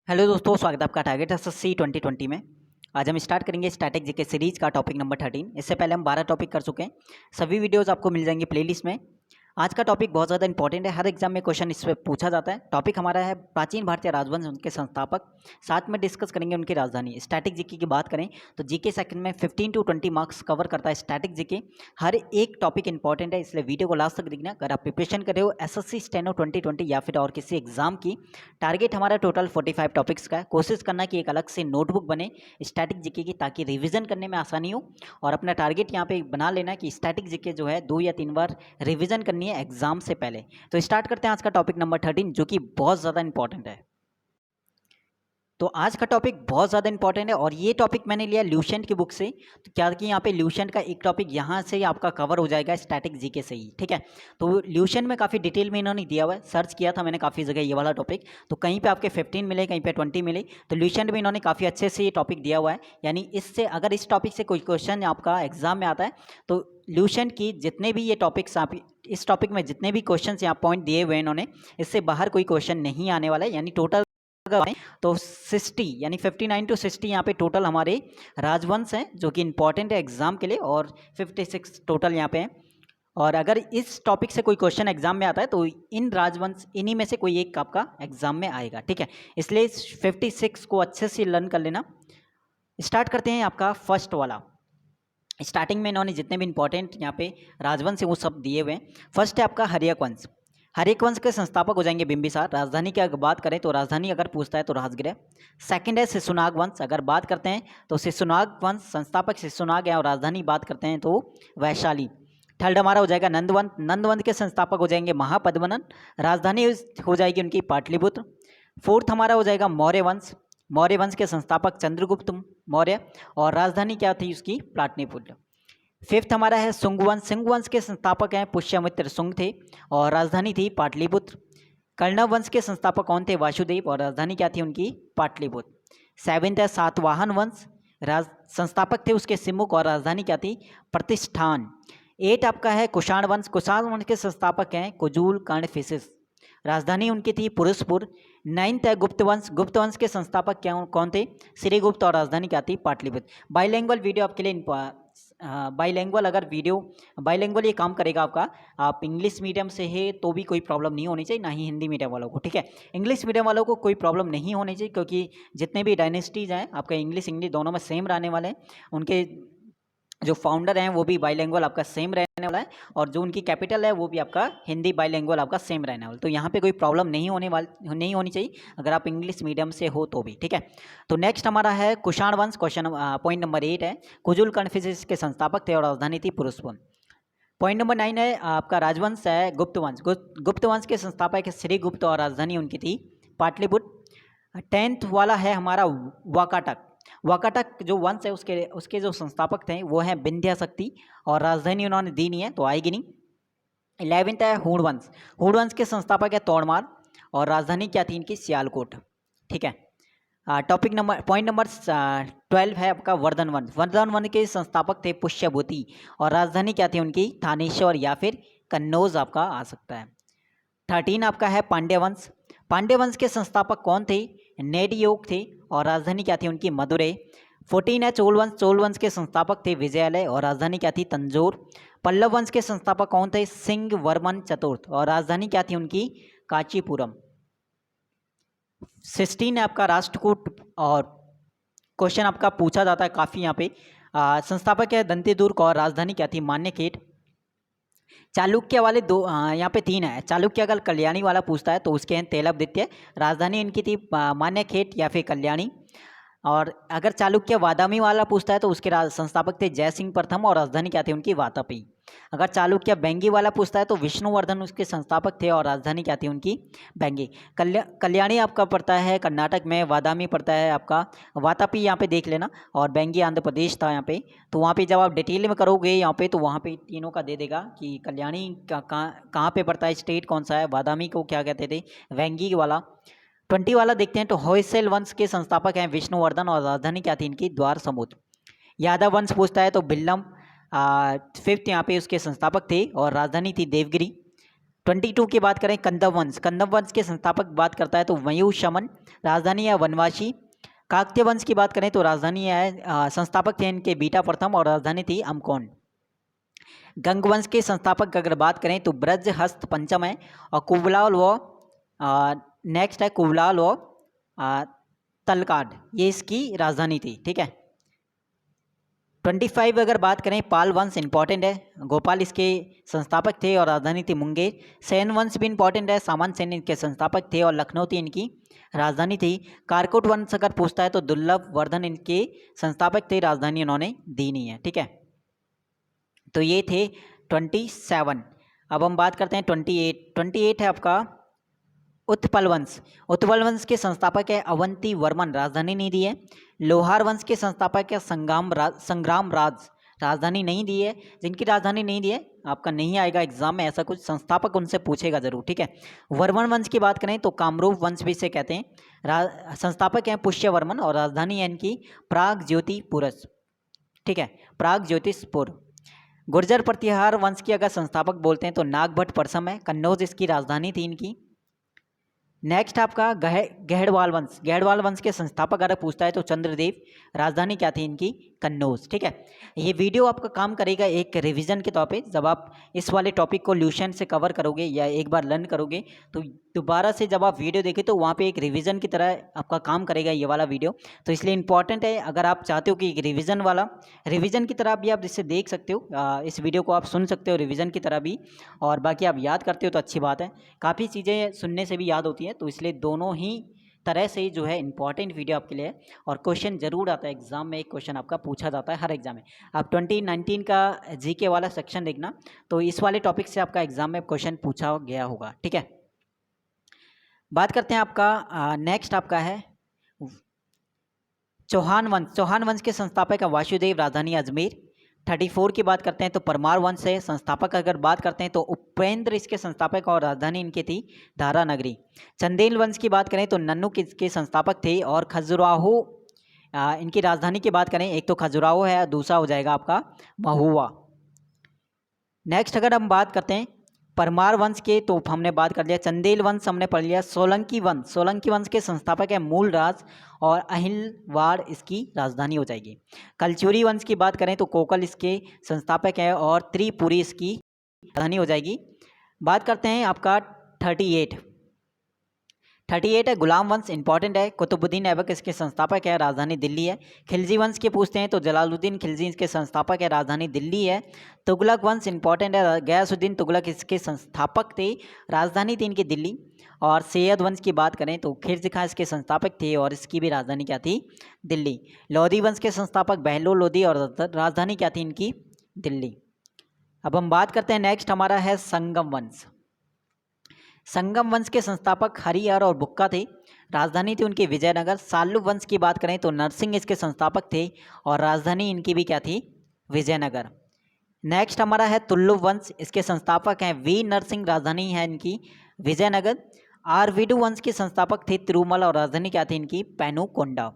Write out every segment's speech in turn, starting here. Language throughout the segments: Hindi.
हेलो दोस्तों, स्वागत है आपका टारगेट एसएससी 2020 में। आज हम स्टार्ट करेंगे स्टैटिक जीके सीरीज का टॉपिक नंबर 13। इससे पहले हम 12 टॉपिक कर चुके हैं। सभी वीडियोस आपको मिल जाएंगे प्लेलिस्ट में। आज का टॉपिक बहुत ज़्यादा इंपॉर्टेंट है, हर एग्जाम में क्वेश्चन इस पर पूछा जाता है। टॉपिक हमारा है प्राचीन भारतीय राजवंश, उनके संस्थापक। साथ में डिस्कस करेंगे उनकी राजधानी। स्टैटिक जीके की बात करें तो जीके सेकंड में 15 to 20 मार्क्स कवर करता है स्टैटिक जीके। हर एक टॉपिक इंपॉर्टेंट है, इसलिए वीडियो को लास्ट तक देखना। अगर आप प्रिपरेशन कर रहे हो एसएससी स्टेनो 2020 या फिर और किसी एग्जाम की, टारगेट हमारा टोटल 45 टॉपिक्स का है। कोशिश करना कि एक अलग से नोटबुक बने स्टैटिक जीके की, ताकि रिविजन करने में आसानी हो। और अपना टारगेट यहाँ पे बना लेना कि स्टैटिक जीके जो है 2 या 3 बार रिविजन करनी है एग्जाम से पहले। तो स्टार्ट करते हैं आज का टॉपिक नंबर 13, जो कि बहुत ज़्यादा इंपॉर्टेंट है। तो आज का टॉपिक बहुत ज़्यादा इंपॉर्टेंट है और ये टॉपिक मैंने लिया ल्यूसेंट की बुक से। तो क्या कि यहाँ पे ल्यूसेंट का एक टॉपिक यहाँ से आपका कवर हो जाएगा स्टैटिक जीके से ही, ठीक है। तो ल्यूसेंट में काफ़ी डिटेल में इन्होंने दिया हुआ है, सर्च किया था मैंने काफ़ी जगह ये वाला टॉपिक। तो कहीं पे आपके 15 मिले, कहीं पे 20 मिले। तो ल्यूसेंट में इन्होंने काफ़ी अच्छे से ये टॉपिक दिया हुआ है। यानी इससे अगर इस टॉपिक से कोई क्वेश्चन आपका एग्जाम में आता है तो ल्यूसेंट की जितने भी ये टॉपिक्स आप इस टॉपिक में जितने भी क्वेश्चन यहाँ पॉइंट दिए हुए हैं इन्होंने, इससे बाहर कोई क्वेश्चन नहीं आने वाला है। यानी टोटल तो 60 यानी 59 to 60 यहाँ पे टोटल हमारे राजवंश हैं, जो कि इंपॉर्टेंट है एग्जाम के लिए। और 56 टोटल यहाँ पे हैं। और अगर इस टॉपिक से कोई क्वेश्चन एग्जाम में आता है तो इन राजवंश इन्हीं में से कोई एक आपका एग्जाम में आएगा, ठीक है। इसलिए इस 56 को अच्छे से लर्न कर लेना। स्टार्ट करते हैं आपका फर्स्ट वाला। स्टार्टिंग में इन्होंने जितने भी इंपॉर्टेंट यहाँ पे राजवंश है वो सब दिए हुए हैं। फर्स्ट है आपका हर्यक वंश। हर्यक वंश के संस्थापक हो जाएंगे बिंबिसार। राजधानी की अगर बात करें तो राजधानी अगर पूछता है तो राजगृह। सेकंड है शिशुनाग वंश। अगर बात करते हैं तो शिशुनाग वंश संस्थापक शिशुनाग है और राजधानी बात करते हैं तो वैशाली। थर्ड हमारा हो जाएगा नंदवंश। नंदवंश के संस्थापक हो जाएंगे महापद्मनन। राजधानी हो जाएगी उनकी पाटलिपुत्र। फोर्थ हमारा हो जाएगा मौर्य वंश। मौर्य वंश के संस्थापक चंद्रगुप्त मौर्य और राजधानी क्या थी उसकी पाटलिपुत्र। फिफ्थ हमारा है शुंग वंश। शुंग वंश के संस्थापक हैं पुष्यमित्र शुंग थे और राजधानी थी पाटलिपुत्र। कर्णव वंश के संस्थापक कौन थे? वासुदेव और राजधानी क्या थी उनकी? पाटलिपुत्र। सेवेंथ है सातवाहन वंश। संस्थापक थे उसके सिमुक और राजधानी क्या थी? प्रतिष्ठान। एट आपका है कुषाण वंश। कुषाण वंश के संस्थापक हैं कुजूल कर्णफिसिस। राजधानी उनकी थी पुरुषपुर। नाइन्थ है गुप्त वंश। गुप्त वंश के संस्थापक क्या कौन थे? श्रीगुप्त और राजधानी क्या थी? पाटलिपुत्र। बाइलैंग्वेज वीडियो आपके लिए बाइलैंग्वेज अगर वीडियो बाइलैंग्वेज ये काम करेगा आपका। आप इंग्लिश मीडियम से है तो भी कोई प्रॉब्लम नहीं होनी चाहिए, ना ही हिंदी मीडियम वालों को, ठीक है। इंग्लिश मीडियम वालों को कोई प्रॉब्लम नहीं होनी चाहिए, क्योंकि जितने भी डायनेस्टीज हैं आपका इंग्लिश दोनों में सेम रहने वाले हैं। उनके जो फाउंडर हैं वो भी बाइलैंग्वेज आपका सेम रहने वाला है और जो उनकी कैपिटल है वो भी आपका हिंदी बाइलैंग्वेज आपका सेम रहने वाला। तो यहाँ पे कोई प्रॉब्लम नहीं होनी चाहिए अगर आप इंग्लिश मीडियम से हो तो भी, ठीक है। तो नेक्स्ट हमारा है कुषाण वंश। क्वेश्चन पॉइंट नंबर 8 है कुजुल कन्फ्यूशियस के संस्थापक थे और राजधानी थी पुरुषपुर। पॉइंट नंबर 9 है आपका राजवंश है गुप्त वंश। गुप्त वंश के संस्थापक है श्रीगुप्त और राजधानी उनकी थी पाटलिपुत्र। 10th वाला है हमारा वाकाटक। वाकाटक जो वंश है उसके जो संस्थापक थे वो हैं विंध्या शक्ति और राजधानी उन्होंने दी नहीं है तो आएगी नहीं। 11th है हूण वंश। हूण वंश के संस्थापक है तोड़मार और राजधानी क्या थी इनकी? सियालकोट, ठीक है। टॉपिक नंबर पॉइंट नंबर 12 है आपका वर्धन वंश। वर्धन वंश के संस्थापक थे पुष्यभूति और राजधानी क्या थी उनकी? थानेश्वर या फिर कन्नौज आपका आ सकता है। 13 आपका है पांड्य वंश। पांड्य वंश के संस्थापक कौन थे? नेडियोग थे और राजधानी क्या थी उनकी? मदुरै। 14 है चोल वंश। चोल वंश के संस्थापक थे विजयालय और राजधानी क्या थी? तंजौर। पल्लव वंश के संस्थापक कौन थे? सिंह वर्मन चतुर्थ और राजधानी क्या थी उनकी? कांचीपुरम। 16 है आपका राष्ट्रकूट और क्वेश्चन आपका पूछा जाता है काफ़ी यहाँ पे। संस्थापक है दंतेदुर्ग और राजधानी क्या थी? मान्यखेड़। चालुक्य वाले दो यहाँ पे 3 है। चालुक्य अगर कल्याणी वाला पूछता है तो उसके हैं तेलवदित्य। राजधानी इनकी थी मान्यखेड़ या फिर कल्याणी। और अगर चालुक्य वादामी वाला पूछता है तो उसके संस्थापक थे जयसिंह प्रथम और राजधानी क्या थी उनकी? वातापी। अगर चालुक्य बेंगी वाला पूछता है तो विष्णुवर्धन उसके संस्थापक थे और राजधानी क्या थी उनकी? बेंगी। कल्याणी आपका पड़ता है कर्नाटक में, वादामी पड़ता है आपका वातापी यहाँ पे देख लेना, और बेंगी आंध्र प्रदेश था यहाँ पे। तो वहाँ पे जब आप डिटेल में करोगे यहाँ पे तो वहाँ पे तीनों का दे देगा कि कल्याणी कहाँ पे पड़ता है, स्टेट कौन सा है, वादामी को क्या कहते थे, वेंगी वाला। 20 वाला देखते हैं तो होयसल वंश के संस्थापक हैं विष्णुवर्धन और राजधानी क्या थी इनकी? द्वार समुद्र। यादव वंश पूछता है तो भिल्लम 5th यहाँ पे उसके संस्थापक थे और राजधानी थी देवगिरी। 22 की बात करें कंदम वंश, कंदम वंश के संस्थापक बात करता है तो मयूषमन, राजधानी है वनवासी। काकतीय वंश की बात करें तो राजधानी है संस्थापक थे इनके बीटा प्रथम और राजधानी थी अमकोन। गंग वंश के संस्थापक अगर बात करें तो ब्रजहस्त पंचम है और कुबलाल व नेक्स्ट है कुबलाल व तलकाड, ये इसकी राजधानी थी। ठीक है। 25 अगर बात करें पाल वंश इंपॉर्टेंट है, गोपाल इसके संस्थापक थे और राजधानी थी मुंगेर। सेन वंश भी इंपॉर्टेंट है, सामान सेन इनके संस्थापक थे और लखनऊ थी इनकी राजधानी थी। कारकोट वंश अगर पूछता है तो दुर्लभ वर्धन इनके संस्थापक थे, राजधानी उन्होंने दी नहीं है। ठीक है, तो ये थे 27। अब हम बात करते हैं 28 है आपका उत्पल वंश। उत्पल वंश के संस्थापक है अवंती वर्मन, राजधानी नहीं दी है। लोहार वंश के संस्थापक है संग्राम राज, राजधानी नहीं दी है। जिनकी राजधानी नहीं दी है आपका नहीं आएगा एग्जाम में, ऐसा कुछ संस्थापक उनसे पूछेगा जरूर। ठीक है। वर्मन वंश की बात करें तो कामरूप वंश भी इसे कहते हैं। संस्थापक हैं पुष्यवर्मन और राजधानी है इनकी प्राग ज्योतिपुरस। ठीक है, प्राग ज्योतिषपुर। गुर्जर प्रतिहार वंश की अगर संस्थापक बोलते हैं तो नागभट्ट परसम है, कन्नौज इसकी राजधानी थी इनकी। नेक्स्ट आपका गहड़वाल वंश। गहड़वाल वंश के संस्थापक अगर पूछता है तो चंद्रदेव, राजधानी क्या थी इनकी कन्नौज। ठीक है, ये वीडियो आपका काम करेगा एक रिवीजन के तौर पे। जब आप इस वाले टॉपिक को ल्यूशन से कवर करोगे या एक बार लर्न करोगे तो दोबारा से जब आप वीडियो देखें तो वहाँ पे एक रिवीजन की तरह आपका काम करेगा ये वाला वीडियो। तो इसलिए इंपॉर्टेंट है, अगर आप चाहते हो कि एक रिवीजन की तरह भी आप इसे देख सकते हो, इस वीडियो को आप सुन सकते हो रिवीजन की तरह भी, और बाकी आप याद करते हो तो अच्छी बात है। काफ़ी चीज़ें सुनने से भी याद होती हैं, तो इसलिए दोनों ही तरह से जो है इंपॉर्टेंट वीडियो आपके लिए है। और क्वेश्चन जरूर आता है एग्जाम में, एक क्वेश्चन आपका पूछा जाता है हर एग्जाम में। आप 2019 का जीके वाला सेक्शन देखना, तो इस वाले टॉपिक से आपका एग्जाम में क्वेश्चन पूछा गया होगा। ठीक है, बात करते हैं आपका नेक्स्ट आपका है चौहान वंश। चौहान वंश के संस्थापक है वासुदेव, राजधानी अजमेर। 34 की बात करते हैं तो परमार वंश है, संस्थापक अगर बात करते हैं तो उपेंद्र इसके संस्थापक और राजधानी इनकी थी धारा नगरी। चंदेल वंश की बात करें तो नन्नू के संस्थापक थे और खजुराहो इनकी राजधानी की बात करें, एक तो खजुराहो है, दूसरा हो जाएगा आपका महुआ। नेक्स्ट अगर हम बात करते हैं परमार वंश के तो हमने बात कर लिया। चंदेल वंश हमने पढ़ लिया। सोलंकी वंश के संस्थापक है मूलराज और अहिलवाड़ इसकी राजधानी हो जाएगी। कलचुरी वंश की बात करें तो कोकल इसके संस्थापक है और त्रिपुरी इसकी राजधानी हो जाएगी। बात करते हैं आपका 38 है गुलाम वंश, इंपॉर्टेंट है। कुतुबुद्दीन ऐबक इसके संस्थापक है, राजधानी दिल्ली है। खिलजी वंश के पूछते हैं तो जलालुद्दीन खिलजी इसके संस्थापक है, राजधानी दिल्ली है। तुगलक वंश इंपॉर्टेंट है, गयासुद्दीन तुगलक इसके संस्थापक थे, राजधानी थी इनकी दिल्ली। और सैयद वंश की बात करें तो खिरज खां इसके संस्थापक थे और इसकी भी राजधानी क्या थी दिल्ली। लोधी वंश के संस्थापक बहलोल लोधी और राजधानी क्या थी इनकी दिल्ली। अब हम बात करते हैं नेक्स्ट हमारा है संगम वंश। संगम वंश के संस्थापक हरिहर और बुक्का थे, राजधानी थी उनकी विजयनगर। साल्लु वंश की बात करें तो नरसिंह इसके संस्थापक थे और राजधानी इनकी भी क्या थी विजयनगर। नेक्स्ट हमारा है तुल्लु वंश, इसके संस्थापक हैं वी नरसिंह, राजधानी है इनकी विजयनगर। आरविडु वंश के संस्थापक थे तिरुमल और राजधानी क्या थी इनकी पेनुकोंडा।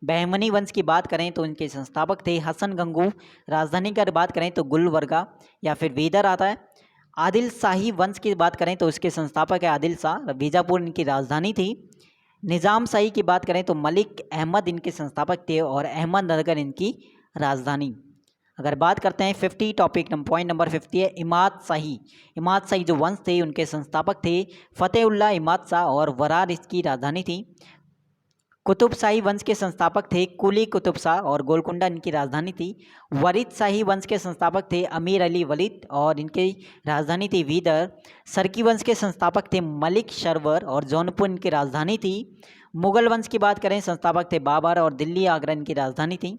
बहमनी वंश की बात करें तो इनके संस्थापक थे हसन गंगू, राजधानी की बात करें तो गुलबर्गा या फिर बीदर आता है। आदिल शाही वंश की बात करें तो इसके संस्थापक है आदिल शाह, बीजापुर इनकी राजधानी थी। निज़ाम शाही की बात करें तो मलिक अहमद इनके संस्थापक थे और अहमदनगर इनकी राजधानी। अगर बात करते हैं 50 टॉपिक पॉइंट नंबर 50 है इमाद शाही जो वंश थे उनके संस्थापक थे फतेहुल्लाह इमाद शाह और वरार इसकी राजधानी थी। कुतुब शाही वंश के संस्थापक थे कुली कुतुब शाह और गोलकुंडा इनकी राजधानी थी। वलिद शाही वंश के संस्थापक थे अमीर अली वलिद और इनकी राजधानी थी बीदर। सरकी वंश के संस्थापक थे मलिक शरवर और जौनपुर इनकी राजधानी थी। मुगल वंश की बात करें संस्थापक थे बाबर और दिल्ली आगरा इनकी राजधानी थी।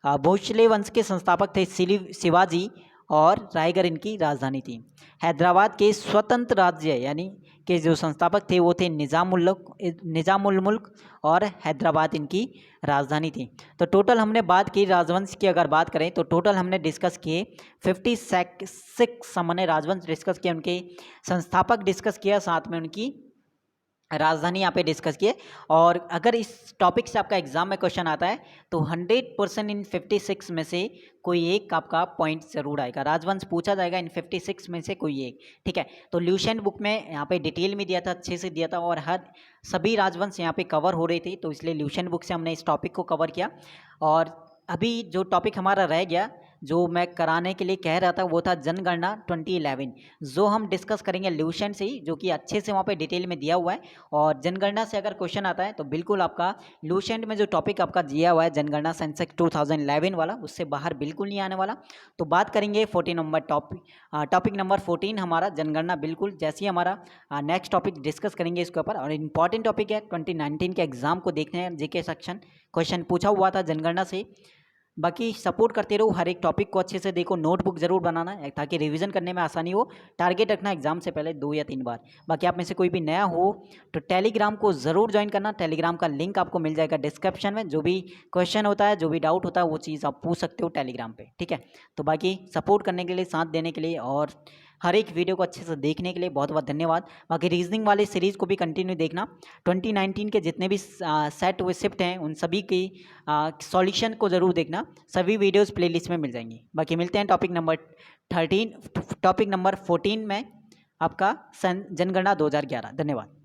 भोसले वंश के संस्थापक थे शिवाजी और रायगढ़ इनकी राजधानी थी। हैदराबाद के स्वतंत्र राज्य यानी के जो संस्थापक थे वो थे निज़ामुल मुल्क और हैदराबाद इनकी राजधानी थी। तो टोटल हमने बात की राजवंश की, अगर बात करें तो टोटल हमने डिस्कस किए 56 हमने राजवंश डिस्कस किए, उनके संस्थापक डिस्कस किया, साथ में उनकी राजधानी यहाँ पे डिस्कस किए। और अगर इस टॉपिक से आपका एग्जाम में क्वेश्चन आता है तो 100% इन 56 में से कोई एक आपका पॉइंट जरूर आएगा, राजवंश पूछा जाएगा इन 56 में से कोई एक। ठीक है, तो ल्यूशन बुक में यहाँ पे डिटेल में दिया था, अच्छे से दिया था, और हर सभी राजवंश यहाँ पे कवर हो रही थी, तो इसलिए ल्यूशन बुक से हमने इस टॉपिक को कवर किया। और अभी जो टॉपिक हमारा रह गया, जो मैं कराने के लिए कह रहा था, वो था जनगणना 2011, जो हम डिस्कस करेंगे ल्यूशन से ही, जो कि अच्छे से वहाँ पे डिटेल में दिया हुआ है। और जनगणना से अगर क्वेश्चन आता है तो बिल्कुल आपका ल्यूशन में जो टॉपिक आपका दिया हुआ है जनगणना सेंसेक्स 2011 वाला, उससे बाहर बिल्कुल नहीं आने वाला। तो बात करेंगे 14 नंबर टॉपिक नंबर 14 हमारा जनगणना, बिल्कुल जैसे ही हमारा नेक्स्ट टॉपिक डिस्कस करेंगे इसके ऊपर। और इंपॉर्टेंट टॉपिक है, 2019 के एग्जाम को देखने हैं, जीके सेक्शन क्वेश्चन पूछा हुआ था जनगणना से। बाकी सपोर्ट करते रहो, हर एक टॉपिक को अच्छे से देखो, नोटबुक जरूर बनाना है ताकि रिवीजन करने में आसानी हो। टारगेट रखना एग्जाम से पहले 2 या 3 बार। बाकी आप में से कोई भी नया हो तो टेलीग्राम को ज़रूर ज्वाइन करना, टेलीग्राम का लिंक आपको मिल जाएगा डिस्क्रिप्शन में। जो भी क्वेश्चन होता है, जो भी डाउट होता है, वो चीज़ आप पूछ सकते हो टेलीग्राम पे। ठीक है, तो बाकी सपोर्ट करने के लिए, साथ देने के लिए और हर एक वीडियो को अच्छे से देखने के लिए बहुत बहुत धन्यवाद। बाकी रीजनिंग वाले सीरीज़ को भी कंटिन्यू देखना, 2019 के जितने भी सेट हुए शिफ्ट हैं उन सभी की सॉल्यूशन को ज़रूर देखना, सभी वीडियोस प्लेलिस्ट में मिल जाएंगी। बाकी मिलते हैं टॉपिक नंबर 14 में आपका जनगणना 2011। धन्यवाद।